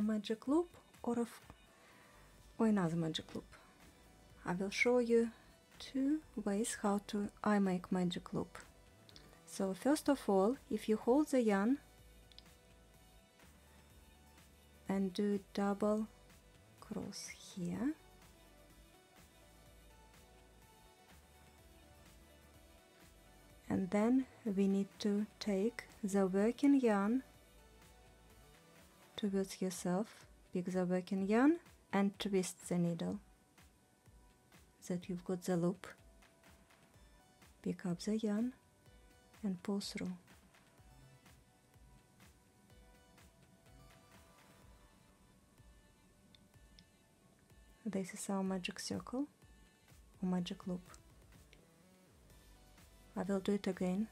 my magic loop or another magic loop. I will show you two ways how I make magic loop. So first of all, if you hold the yarn and do double cross here, and then we need to take the working yarn towards yourself, pick the working yarn and twist the needle that you've got the loop. Pick up the yarn and pull through. This is our magic circle or magic loop. I will do it again.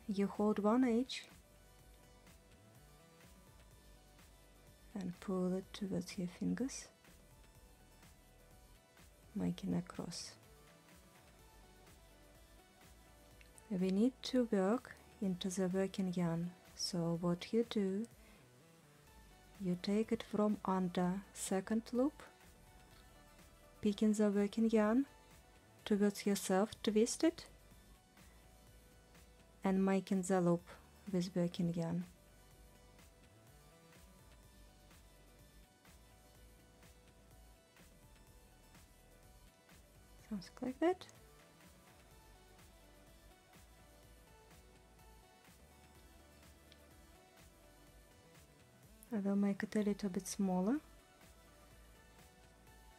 You hold one edge and pull it towards your fingers, making a cross. We need to work into the working yarn, so what you do, you take it from under second loop, picking the working yarn towards yourself, twist it and making the loop with working yarn. Something like that. I will make it a little bit smaller.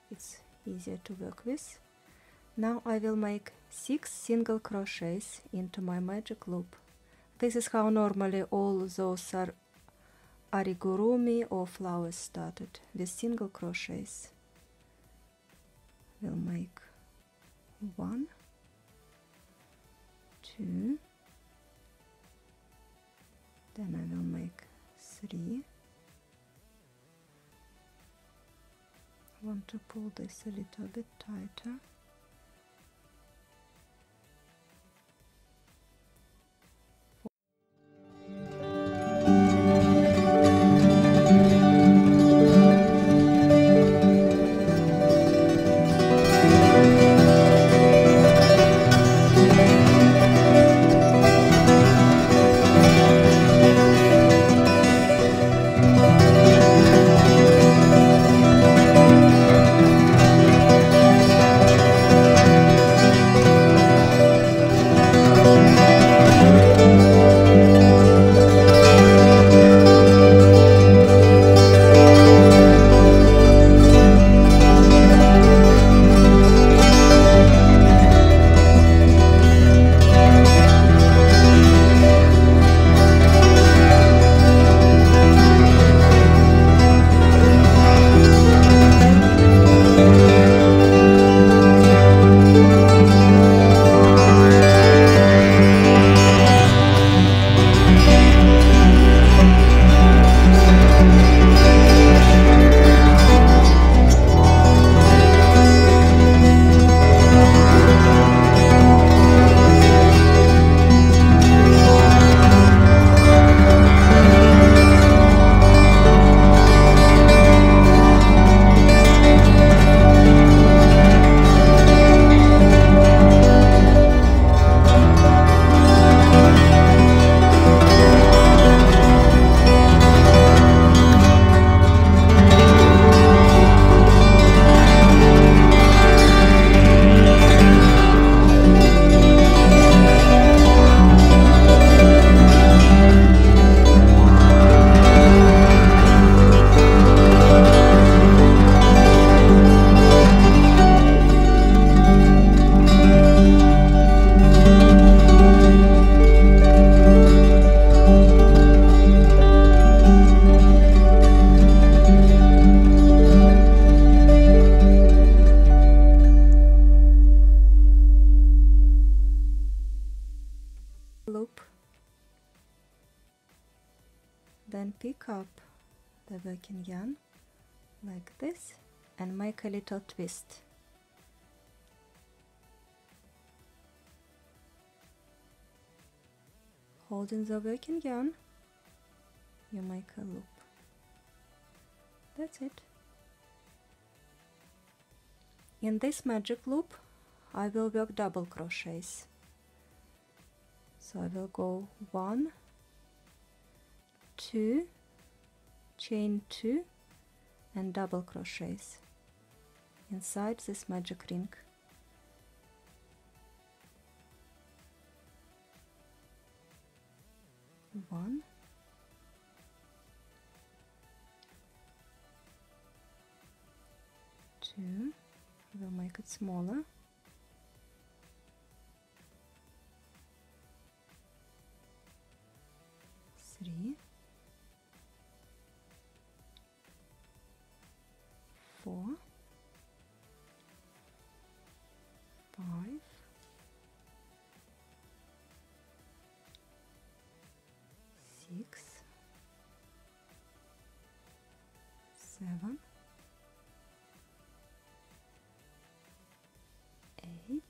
It's easier to work with. Now I will make 6 single crochets into my magic loop. This is how normally all those amigurumi or flowers started, with single crochets. We'll make 1, 2, then I will make 3. I want to pull this a little bit tighter. Loop, then pick up the working yarn like this and make a little twist. Holding the working yarn, you make a loop. That's it. In this magic loop I will work double crochets. So I will go 1, 2, chain 2 and double crochets inside this magic ring. One, two, I will make it smaller. Three, 4, 5, 6, 7, 8,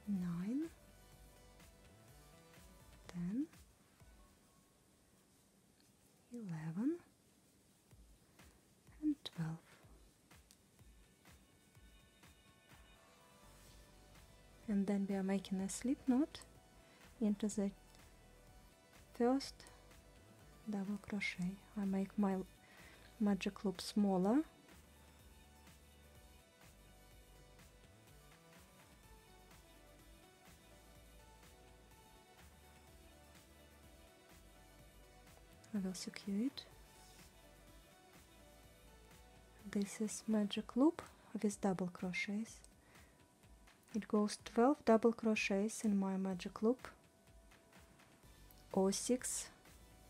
9, 10, 11 and 12. And then we are making a slip knot into the first double crochet. I make my magic loop smaller. I will secure it. This is magic loop with double crochets. It goes 12 double crochets in my magic loop or 6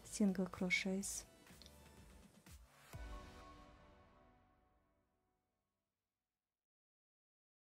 single crochets.